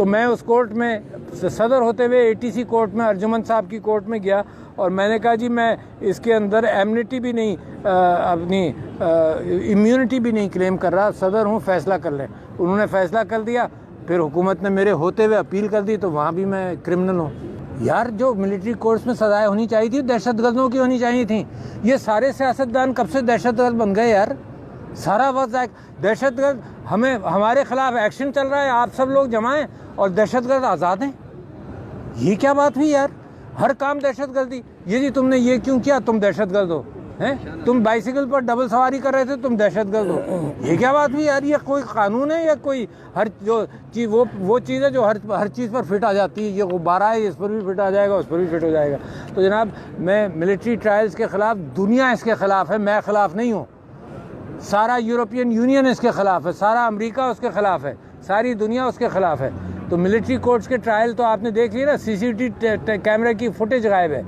تو میں اس کورٹ میں صدر ہوتے ہوئے ATC کورٹ میں ارجمن صاحب کی کورٹ میں گیا اور میں نے کہا جی میں اس کے اندر ایمنیٹی بھی نہیں اپنی امیونٹی بھی نہیں کلیم کر رہا، صدر ہوں، فیصلہ کر لیں۔ انہوں نے فیصلہ کر دیا، پھر حکومت نے میرے ہوتے ہوئے اپیل کر دی تو وہاں بھی میں کرمنل ہوں۔ یار جو ملٹری کورٹس میں سزائیں ہونی چاہیے تھی دہشت گردوں کی ہونی چاہیے تھیں۔ یہ سارے سیاستدان کب سے دہشت گرد بن گئے یار؟ سارا وقت دہشت گرد ہمارے خلاف ایکشن چل رہا ہے، آپ سب لوگ جمائیں اور دہشت گرد آزاد ہیں؟ یہ کیا بات ہوئی یار؟ ہر کام دہشت گردی، یہ جی تم نے یہ کیوں کیا، تم دہشت گرد ہو، ہیں تم بائسیکل پر ڈبل سواری کر رہے تھے، تم دہشت گرد ہو۔ یہ کیا بات ہوئی یار؟ یہ کوئی قانون ہے یا کوئی ہر جو چیز وہ چیز ہے جو ہر چیز پر فٹ آ جاتی ہے؟ یہ غبارہ ہے، اس پر بھی فٹ آ جائے گا، اس پر بھی فٹ ہو جائے گا۔ تو جناب میں ملٹری ٹرائلز کے خلاف، دنیا اس کے خلاف ہے، میں خلاف نہیں ہوں، سارا یورپین یونین اس کے خلاف ہے، سارا امریکہ اس کے خلاف ہے، ساری دنیا اس کے خلاف ہے۔ تو ملٹری کورٹس کے ٹرائل تو آپ نے دیکھ لی نا، CCTV کیمرے کی فوٹیج غائب ہے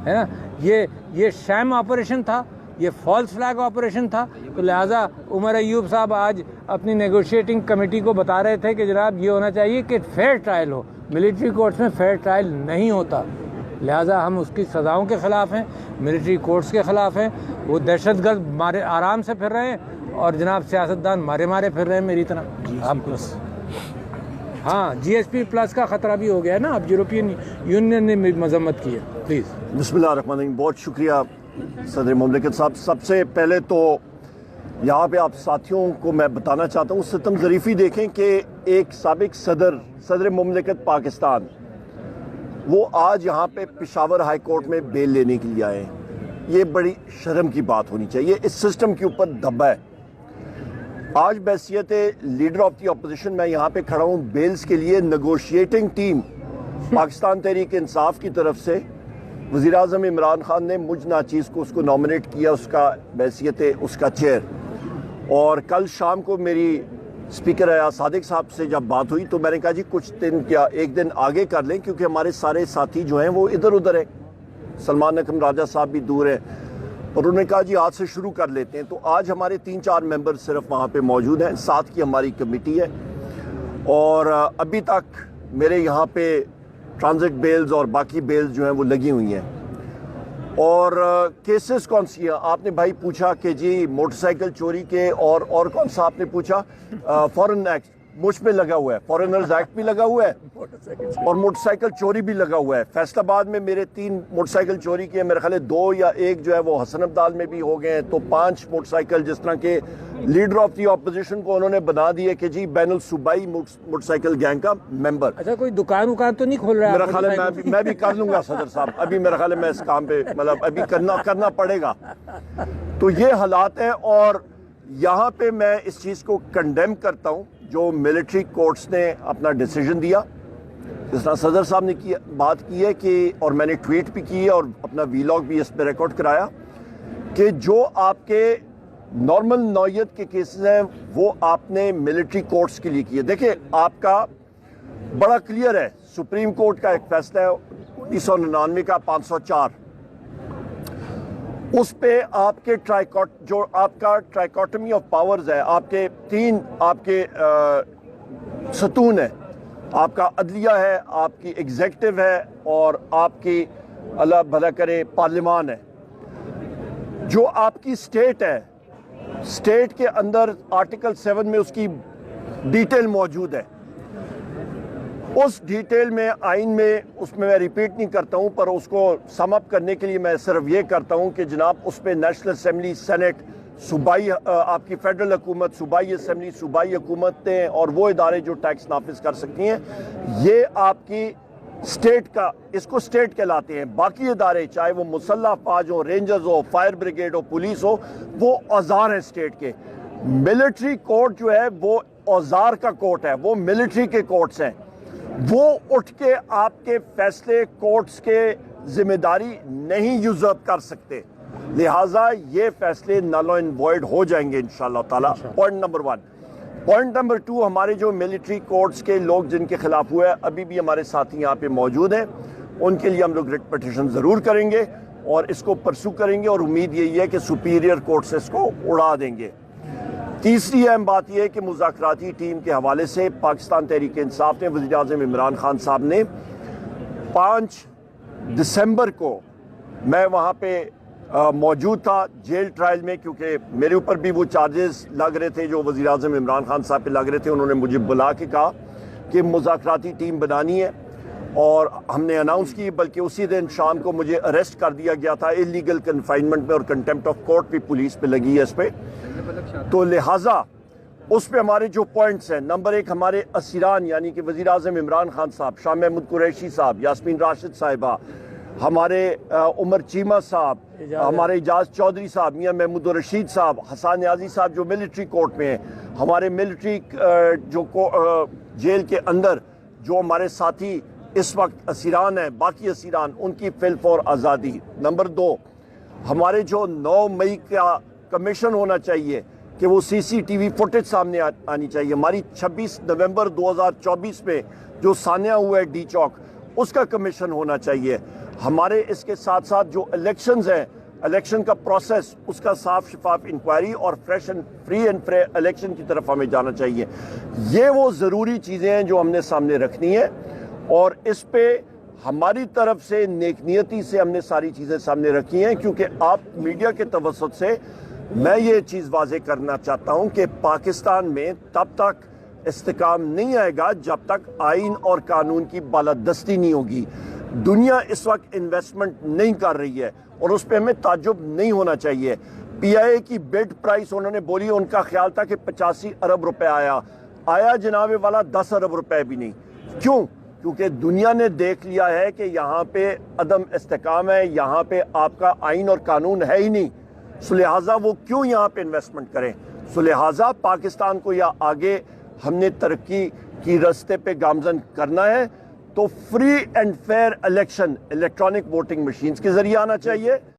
نا۔ یہ شام آپریشن تھا، یہ فالس فلیگ آپریشن تھا۔ تو لہٰذا عمر ایوب صاحب آج اپنی نیگوشیٹنگ کمیٹی کو بتا رہے تھے کہ جناب یہ ہونا چاہیے کہ فیئر ٹرائل ہو، ملٹری کورٹس میں فیئر ٹرائل نہیں ہوتا، لہٰذا ہم اس کی سزاؤں کے خلاف ہیں، ملٹری کورٹس کے خلاف ہیں۔ وہ دہشت گرد مارے آرام سے پھر رہے ہیں اور جناب سیاستدان مارے پھر رہے ہیں میری طرح۔ آپ ہاں GSP+ کا خطرہ بھی ہو گیا ہے نا، اب یورپین یونین نے مذمت کی ہے۔ پلیز بسم اللہ الرحمن الرحیم۔ بہت شکریہ صدر مملکت صاحب۔ سب سے پہلے تو یہاں پہ آپ ساتھیوں کو میں بتانا چاہتا ہوں، ستم ظریفی دیکھیں کہ ایک سابق صدر مملکت پاکستان، وہ آج یہاں پہ پشاور ہائی کورٹ میں بیل لینے کے لیے آئے ہیں۔ یہ بڑی شرم کی بات ہونی چاہیے، اس سسٹم کے اوپر دھبا ہے۔ آج بحیثیت لیڈر آف دی اپوزیشن میں یہاں پہ کھڑا ہوں بیلز کے لیے۔ نیگوشیٹنگ ٹیم پاکستان تحریک انصاف کی طرف سے وزیر اعظم عمران خان نے مجھ ناچیز کو اس کو نامنیٹ کیا، اس کا بحیثیت اس کا چیئر۔ اور کل شام کو میری اسپیکر ایاز صادق صاحب سے جب بات ہوئی تو میں نے کہا جی کچھ دن کیا ایک دن آگے کر لیں، کیونکہ ہمارے سارے ساتھی جو ہیں وہ ادھر ادھر ہیں، سلمان اکرم راجہ صاحب بھی دور ہیں، اور انہوں نے کہا جی آج سے شروع کر لیتے ہیں۔ تو آج ہمارے 3-4 ممبر صرف وہاں پہ موجود ہیں، 7 کی ہماری کمیٹی ہے، اور ابھی تک میرے یہاں پہ ٹرانزٹ بیلز اور باقی بیلز جو ہیں وہ لگی ہوئی ہیں۔ اور کیسز کون سی ہیں؟ آپ نے بھائی پوچھا کہ جی موٹر سائیکل چوری کے اور کون سا آپ نے پوچھا؟ فورن ایکٹ مجھ پہ لگا ہوا ہے، فورنرز ایکٹ بھی لگا ہوا ہے اور موٹر سائیکل چوری بھی لگا ہوا ہے۔ فیصل آباد میں میرے 3 موٹر سائیکل چوری کیے، میرے خیال ہے 2 یا 1 جو ہے وہ حسن عبدال میں بھی ہو گئے ہیں، تو 5 موٹر سائیکل جس طرح کے لیڈر آف دی اپوزیشن کو انہوں نے بنا دیے کہ جی بین الصوبائی موٹر سائیکل گینگ کا ممبر۔ اچھا کوئی دکان تو نہیں کھول رہا؟ میرا خیال ہے میں بھی کر لوں گا صدر صاحب، ابھی میرا خیال ہے میں اس کام پہ مطلب ابھی کرنا پڑے گا۔ تو یہ حالات ہیں، اور یہاں پہ میں اس چیز کو کنڈیم کرتا ہوں جو ملٹری کورٹس نے اپنا ڈیسیجن دیا، جس طرح صدر صاحب نے بات کی ہے کہ، اور میں نے ٹویٹ بھی کی ہے اور اپنا ویلاگ بھی اس پہ ریکارڈ کرایا، کہ جو آپ کے نارمل نوعیت کے کیسز ہیں وہ آپ نے ملٹری کورٹس کے لیے کیے۔ دیکھیں آپ کا بڑا کلیئر ہے، سپریم کورٹ کا ایک فیصلہ ہے 1999 کا 504، اس پہ آپ کے جو آپ کا ٹرائیکاٹمی آف پاورز ہے، آپ کے 3 آپ کے ستون ہیں، آپ کا عدلیہ ہے، آپ کی ایگزیکٹو ہے، اور آپ کی اللہ بھلا کرے پارلیمان ہے۔ جو آپ کی سٹیٹ ہے، سٹیٹ کے اندر آرٹیکل 7 میں اس کی ڈیٹیل موجود ہے۔ اس ڈیٹیل میں آئین میں اس میں ریپیٹ نہیں کرتا ہوں، پر اس کو سم اپ کرنے کے لیے میں صرف یہ کرتا ہوں کہ جناب اس پہ نیشنل اسمبلی، سینٹ، صوبائی آپ کی فیڈرل حکومت، صوبائی اسمبلی، صوبائی حکومتیں اور وہ ادارے جو ٹیکس نافذ کر سکتی ہیں، یہ آپ کی سٹیٹ کا، اس کو سٹیٹ کہلاتے ہیں۔ باقی ادارے چاہے وہ مسلح افواج ہو، رینجرز ہو، فائر بریگیڈ ہو، پولیس ہو، وہ اوزار ہیں سٹیٹ کے۔ ملٹری کورٹ جو ہے وہ اوزار کا کورٹ ہے، وہ ملٹری کے کورٹس ہیں، وہ اٹھ کے آپ کے فیصلے کورٹس کے ذمہ داری نہیں یوزرپ کر سکتے، لہٰذا یہ فیصلے نل اینڈ وائڈ ہو جائیں گے انشاءاللہ تعالیٰ۔ Point number 1۔ پوائنٹ نمبر 2، ہمارے جو ملٹری کورٹس کے لوگ جن کے خلاف ہوا ہے، ابھی بھی ہمارے ساتھی یہاں پہ موجود ہیں، ان کے لیے ہم لوگ ریٹ پٹیشن ضرور کریں گے اور اس کو پرسو کریں گے، اور امید یہی ہے کہ سپیریئر کورٹ سے اس کو اڑا دیں گے۔ تیسری اہم بات یہ ہے کہ مذاکراتی ٹیم کے حوالے سے پاکستان تحریک انصاف نے وزیر اعظم عمران خان صاحب نے 5 دسمبر کو میں وہاں پہ موجود تھا جیل ٹرائل میں، کیونکہ میرے اوپر بھی وہ چارجز لگ رہے تھے جو وزیر اعظم عمران خان صاحب پہ لگ رہے تھے. انہوں نے مجھے بلا کے کہا کہ مذاکراتی ٹیم بنانی ہے اور ہم نے اناؤنس کی، بلکہ اسی دن شام کو مجھے اریسٹ کر دیا گیا تھا اللیگل کنفائنمنٹ میں، اور کنٹیمپٹ آف کورٹ بھی پولیس پہ لگی ہے اس پہ. تو لہٰذا اس پہ ہمارے جو پوائنٹس ہیں، نمبر 1 ہمارے اسیران یعنی کہ وزیر اعظم عمران خان صاحب، شاہ محمود قریشی صاحب، یاسمین راشد صاحبہ، ہمارے عمر چیمہ صاحب، ہمارے اجاز چودھری صاحب، میاں محمود الرشید صاحب، حسان نیازی صاحب جو ملٹری کورٹ میں ہیں، ہمارے ملٹری جو جیل کے اندر جو ہمارے ساتھی اس وقت اسیران ہیں، باقی اسیران ان کی فی الفور آزادی. نمبر 2 ہمارے جو 9 مئی کا کمیشن ہونا چاہیے کہ وہ CCTV فوٹیج سامنے آنی چاہیے. ہماری 26 نومبر 2024 میں جو سانحہ ہوا ہے ڈی چوک، اس کا کمیشن ہونا چاہیے. ہمارے اس کے ساتھ ساتھ جو الیکشنز ہیں، الیکشن کا پروسیس، اس کا صاف شفاف انکوائری اور فری اینڈ فیئر الیکشن کی طرف ہمیں جانا چاہیے. یہ وہ ضروری چیزیں ہیں جو ہم نے سامنے رکھنی ہیں، اور اس پہ ہماری طرف سے نیک نیتی سے ہم نے ساری چیزیں سامنے رکھی ہیں، کیونکہ آپ میڈیا کے توسط سے میں یہ چیز واضح کرنا چاہتا ہوں کہ پاکستان میں تب تک استحکام نہیں آئے گا جب تک آئین اور قانون کی بالادستی نہیں ہوگی. دنیا اس وقت انویسٹمنٹ نہیں کر رہی ہے اور اس پہ ہمیں تعجب نہیں ہونا چاہیے. PIA کی بڈ پرائس انہوں نے بولی، ان کا خیال تھا کہ 85 ارب روپے آیا جناب والا 10 ارب روپے بھی نہیں. کیوں؟ کیونکہ دنیا نے دیکھ لیا ہے کہ یہاں پہ عدم استحکام ہے، یہاں پہ آپ کا آئین اور قانون ہے ہی نہیں. سو لہٰذا وہ کیوں یہاں پہ انویسٹمنٹ کریں؟ سو لہٰذا پاکستان کو یا آگے ہم نے ترقی کی راستے پہ گامزن کرنا ہے تو free and fair election electronic voting machines کے ذریعے آنا چاہیے.